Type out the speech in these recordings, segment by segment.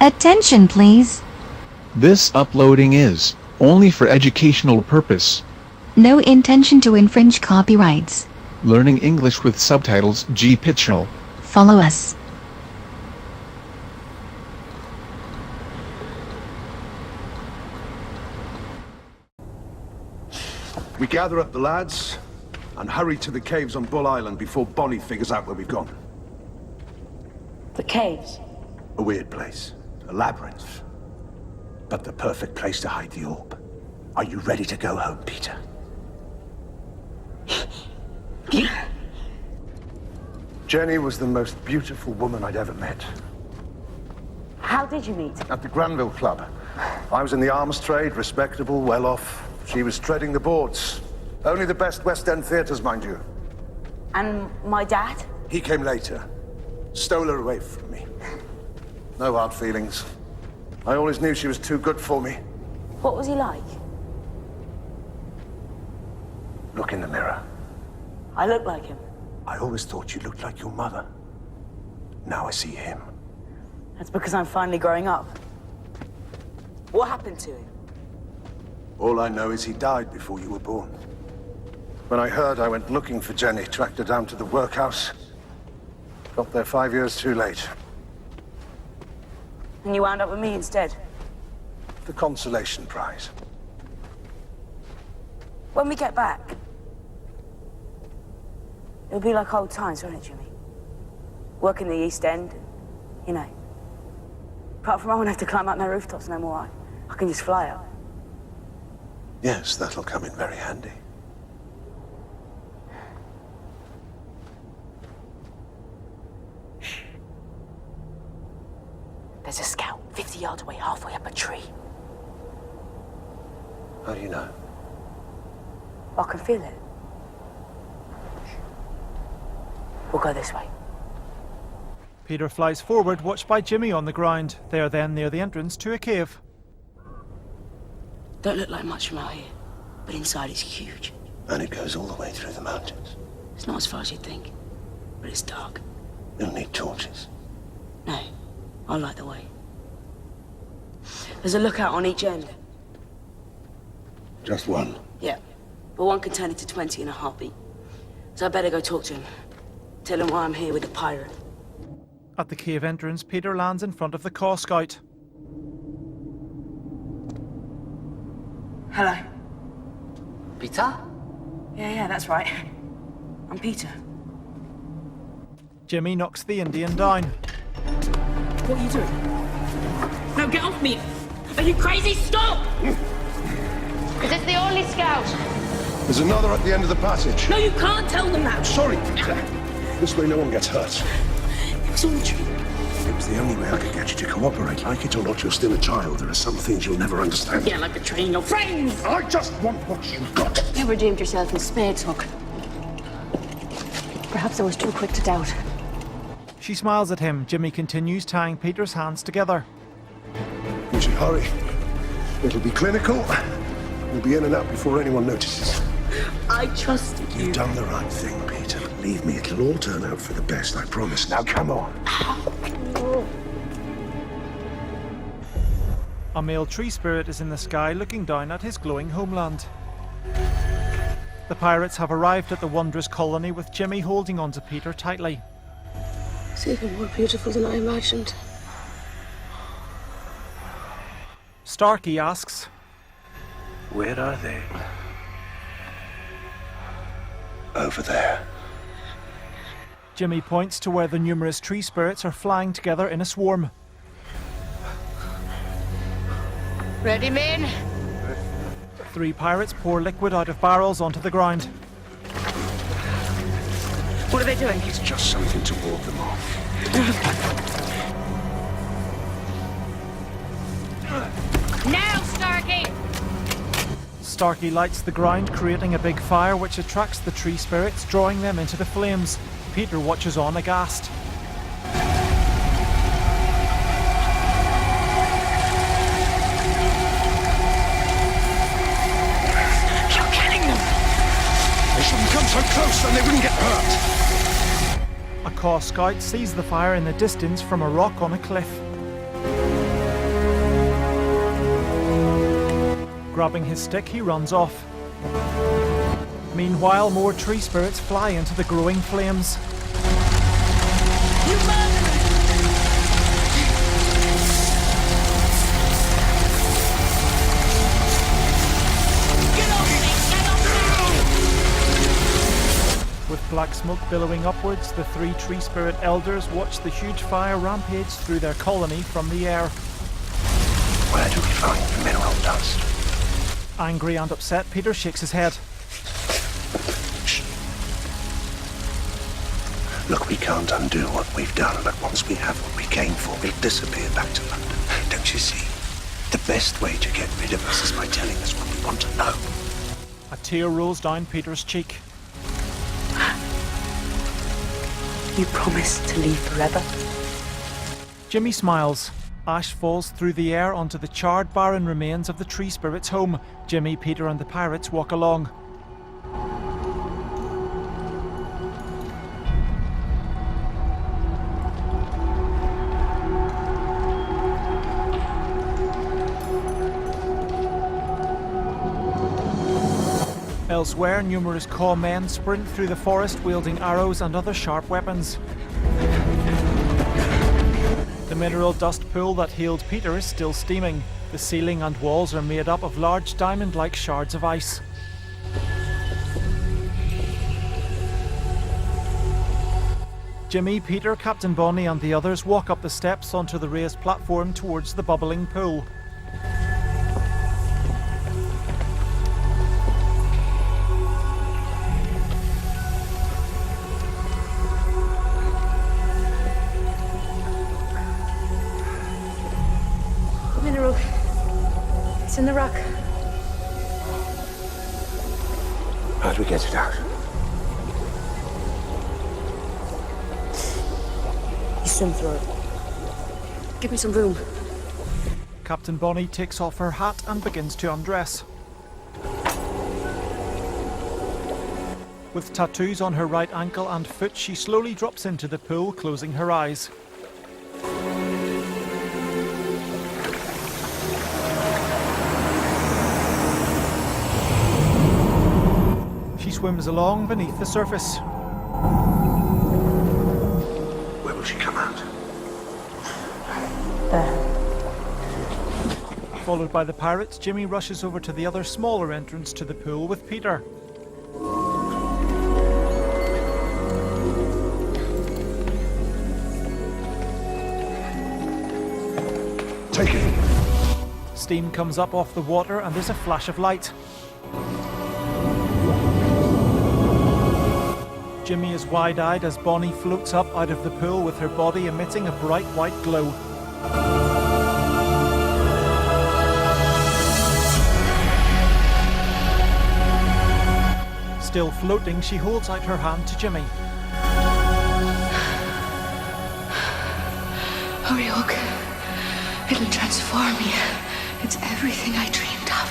Attention, please. This uploading is only for educational purpose. No intention to infringe copyrights. Learning English with subtitles GPITRAL. Follow us. We gather up the lads and hurry to the caves on Bull Island before Bonnie figures out where we've gone. The caves? A weird place. A labyrinth. But the perfect place to hide the orb. Are you ready to go home, Peter? Jenny was the most beautiful woman I'd ever met. How did you meet? At the Granville Club. I was in the arms trade, respectable, well off. She was treading the boards. Only the best West End theatres, mind you. And my dad? He came later. Stole her away from me. No hard feelings. I always knew she was too good for me. What was he like? Look in the mirror. I look like him. I always thought you looked like your mother. Now I see him. That's because I'm finally growing up. What happened to him? All I know is he died before you were born. When I heard, I went looking for Jenny, tracked her down to the workhouse. Got there 5 years too late. And you wound up with me instead? The consolation prize. When we get back, it'll be like old times, won't it, Jimmy? Work in the East End, you know. Apart from I won't have to climb up no rooftops no more. I can just fly up. Yes, that'll come in very handy. There's a scout 50 yards away, halfway up a tree. How do you know? I can feel it. We'll go this way. Peter flies forward, watched by Jimmy on the ground. They are then near the entrance to a cave. Don't look like much from out here, but inside it's huge. And it goes all the way through the mountains. It's not as far as you'd think, but it's dark. You'll need torches. No, I'll light the way. There's a lookout on each end. Just one. Yeah, but one can turn into 20 in a heartbeat. So I better go talk to him. Tell him why I'm here with a pirate. At the cave entrance, Peter lands in front of the Caw Scout. Hello. Peter? Yeah, that's right. I'm Peter. Jimmy knocks the Indian down. What are you doing? No, get off me! Are you crazy? Stop! Is this the only scout? There's another at the end of the passage. No, you can't tell them that! Sorry, Peter. This way no one gets hurt. It was all a dream. It was the only way I could get you to cooperate. Like it or not, you're still a child. There are some things you'll never understand. Yeah, like betraying your friends! I just want what you've got. You redeemed yourself in spades, Hook. Perhaps I was too quick to doubt. She smiles at him. Jimmy continues tying Peter's hands together. We should hurry. It'll be clinical. We'll be in and out before anyone notices. I trusted you. You've done the right thing, Peter. Believe me, it'll all turn out for the best, I promise. Now, come on. A male tree spirit is in the sky looking down at his glowing homeland. The pirates have arrived at the wondrous colony with Jimmy holding onto Peter tightly. It's even more beautiful than I imagined. Starkey asks, Where are they? Over there. Jimmy points to where the numerous tree spirits are flying together in a swarm. Ready, men? 3 pirates pour liquid out of barrels onto the ground. What are they doing? It's just something to ward them off. Now, Starkey! Starkey lights the ground, creating a big fire which attracts the tree spirits, drawing them into the flames. Peter watches on aghast. You're killing them! They shouldn't come so close, then they wouldn't get hurt. A Caw Scout sees the fire in the distance from a rock on a cliff. Grabbing his stick, he runs off. Meanwhile, more tree spirits fly into the growing flames. With black smoke billowing upwards, the 3 tree spirit elders watch the huge fire rampage through their colony from the air. Where do we find the mineral dust? Angry and upset, Peter shakes his head. Look, we can't undo what we've done, but once we have what we came for, we'll disappear back to London. Don't you see? The best way to get rid of us is by telling us what we want to know. A tear rolls down Peter's cheek. You promised to leave forever? Jimmy smiles. Ash falls through the air onto the charred, barren remains of the tree spirit's home. Jimmy, Peter and the pirates walk along. Elsewhere, numerous Caw men sprint through the forest wielding arrows and other sharp weapons. The mineral dust pool that healed Peter is still steaming. The ceiling and walls are made up of large diamond-like shards of ice. Jimmy, Peter, Captain Bonnie and the others walk up the steps onto the raised platform towards the bubbling pool. Mineral. It's in the rock. How do we get it out? You swim through it. Give me some room. Captain Bonnie takes off her hat and begins to undress. With tattoos on her right ankle and foot, she slowly drops into the pool, closing her eyes. She swims along beneath the surface. Where will she come out? Followed by the pirates, Jimmy rushes over to the other smaller entrance to the pool with Peter. Take it. Steam comes up off the water and there's a flash of light. Jimmy is wide-eyed as Bonnie floats up out of the pool with her body emitting a bright white glow. Still floating, she holds out her hand to Jimmy. Hurry, Hook. It'll transform me. It's everything I dreamed of.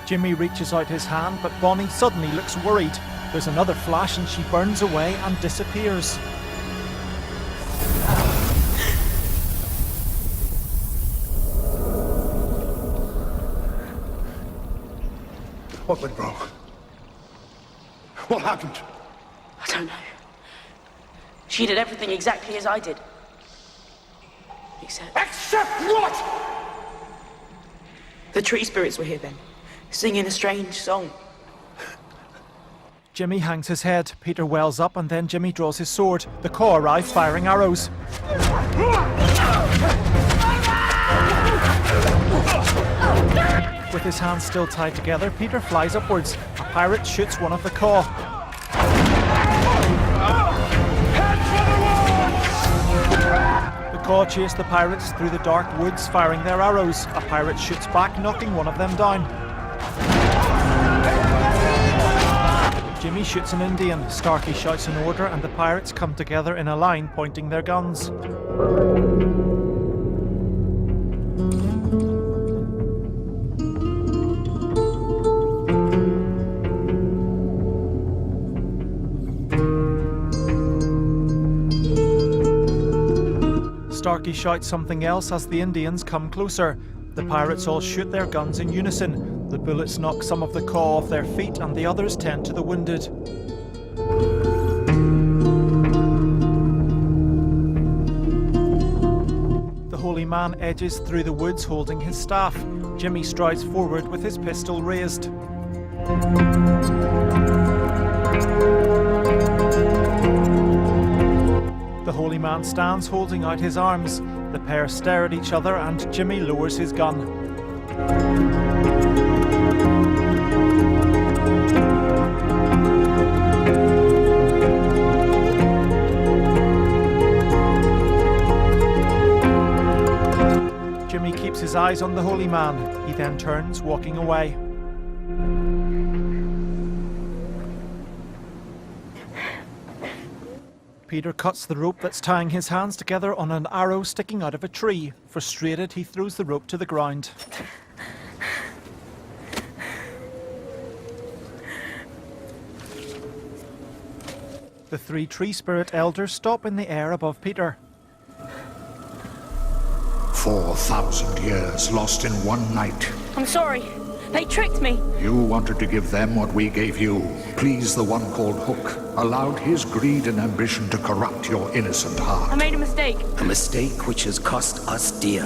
Jimmy reaches out his hand, but Bonnie suddenly looks worried. There's another flash and she burns away and disappears. What went wrong? What happened? I don't know. She did everything exactly as I did. Except what? the tree spirits were here then, singing a strange song. Jimmy hangs his head. Peter wells up and then Jimmy draws his sword. The Caw arrive firing arrows. With his hands still tied together, Peter flies upwards. A pirate shoots one of the Caw. The Caw chase the pirates through the dark woods, firing their arrows. A pirate shoots back, knocking one of them down. Jimmy shoots an Indian. Starkey shouts an order and the pirates come together in a line, pointing their guns. Starkey shouts something else as the Indians come closer. The pirates all shoot their guns in unison. The bullets knock some of the caw off their feet and the others tend to the wounded. The holy man edges through the woods holding his staff. Jimmy strides forward with his pistol raised. The holy man stands holding out his arms. The pair stare at each other and Jimmy lowers his gun. Jimmy keeps his eyes on the holy man. He then turns, walking away. Peter cuts the rope that's tying his hands together on an arrow sticking out of a tree. Frustrated, he throws the rope to the ground. The three tree spirit elders stop in the air above Peter. 4,000 years lost in one night. I'm sorry. They tricked me. You wanted to give them what we gave you. Please the one called Hook. Allowed his greed and ambition to corrupt your innocent heart. I made a mistake. A mistake which has cost us dear.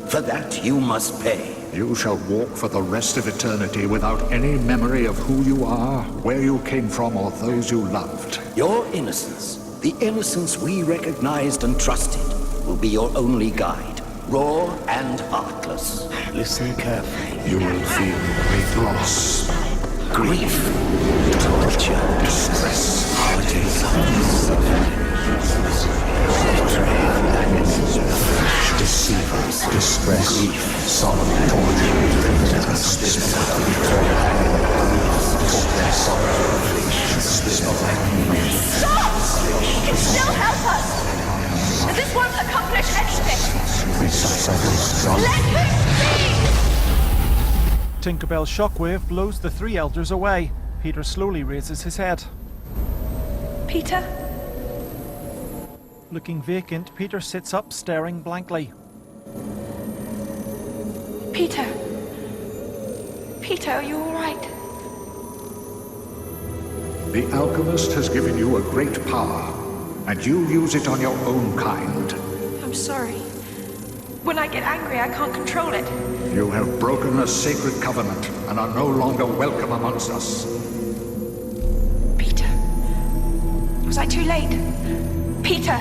For that you must pay. You shall walk for the rest of eternity without any memory of who you are, where you came from, or those you loved. Your innocence, the innocence we recognized and trusted, will be your only guide. Raw and heartless. Listen carefully. You will feel great loss, Grief, torture, distress, deceivers, distress, grief, sorrow, torture, Stop! He can still help us! This won't accomplish anything! Let him speak! Tinkerbell's shockwave blows the three elders away. Peter slowly raises his head. Peter? Looking vacant, Peter sits up, staring blankly. Peter? Peter, are you all right? The alchemist has given you a great power, and you use it on your own kind. I'm sorry. When I get angry, I can't control it. You have broken a sacred covenant and are no longer welcome amongst us. Peter. Was I too late? Peter!